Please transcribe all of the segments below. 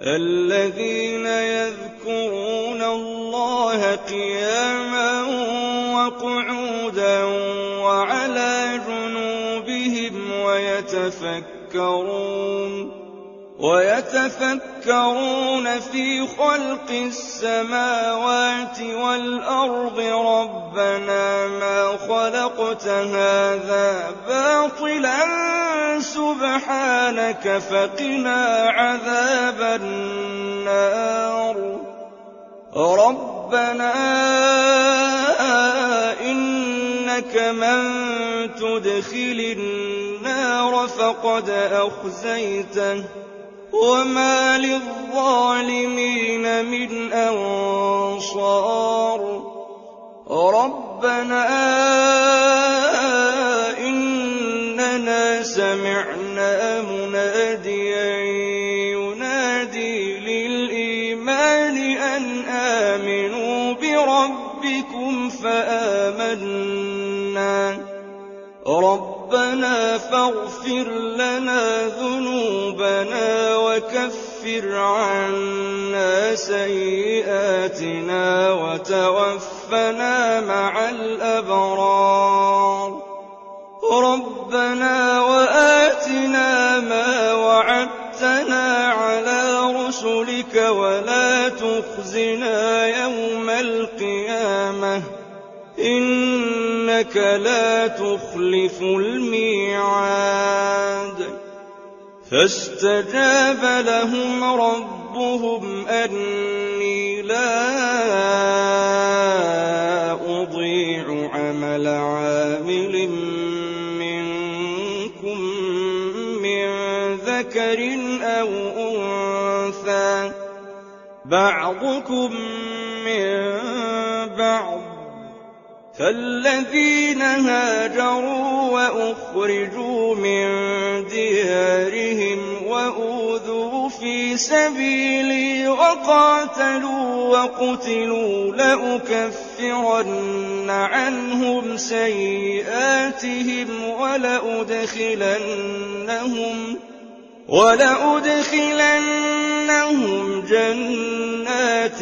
الذين يذكرون الله قياما وقعودا وعلى جنوبهم ويتفكرون في خلق السماوات والأرض ربنا ما خلقت هذا باطلا سبحانك فقنا عذاب النار ربنا إنك من تدخل النار فقد أخزيته وما للظالمين من أنصار ربنا إننا سمعنا مناديا ينادي للإيمان أن آمنوا بربكم فآمنا ربنا فاغفر لنا ذنوبنا وكفر عنا سيئاتنا وتوفنا مع الأبرار ربنا وآتنا ما وعدتنا على رسلك ولا تخزنا يوم القيامة إنك لا تخلف الميعاد فاستجاب لهم ربهم أني لا أضيع عمل عامل منكم من ذكر أو أنثى بعضكم من بعض فالذين هاجروا وأخرجوا من ديارهم وأوذوا في سبيلي وقاتلوا وقتلوا لأكفرن عنهم سيئاتهم ولأدخلنهم جنات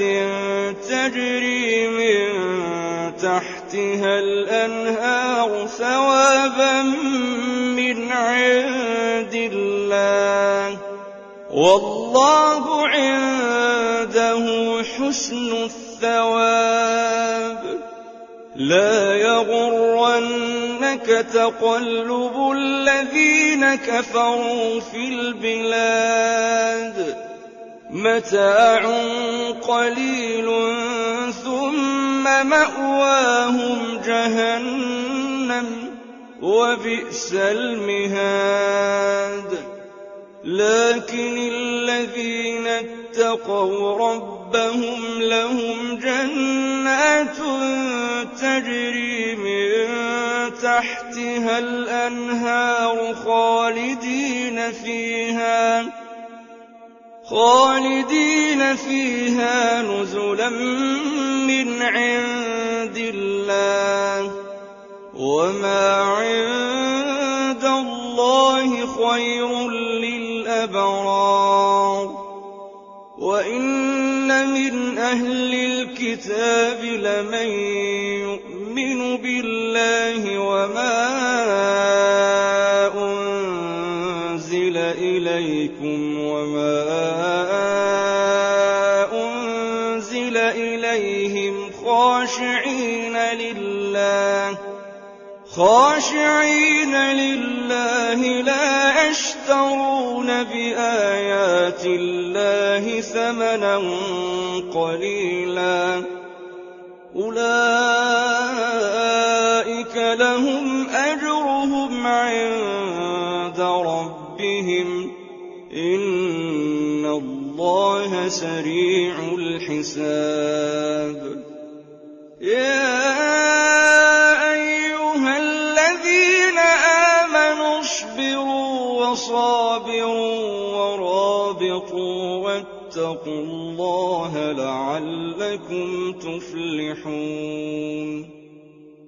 تجري من تحتها الأنهار ثوابا من عند الله والله عنده حسن الثواب لا يغرنك تقلب الذين كفروا في البلاد متاع قليل ثم مأواهم جهنم وبئس المهاد لكن الذين اتقوا ربهم لهم جنات تجري من تحتها الأنهار خالدين فيها نزلا من عند الله وما عند الله خير للأبرار وإن من أهل الكتاب لمن يؤمن بالله وما أنزل إليكم وما أنزل إليهم خاشعين لله لا يشترون بآيات الله ثمنا قليلا أولئك لهم أجرهم عند ربهم إن الله سريع الحساب يا أيها الذين آمنوا اصبروا وصابروا ورابطوا واتقوا الله لعلكم تفلحون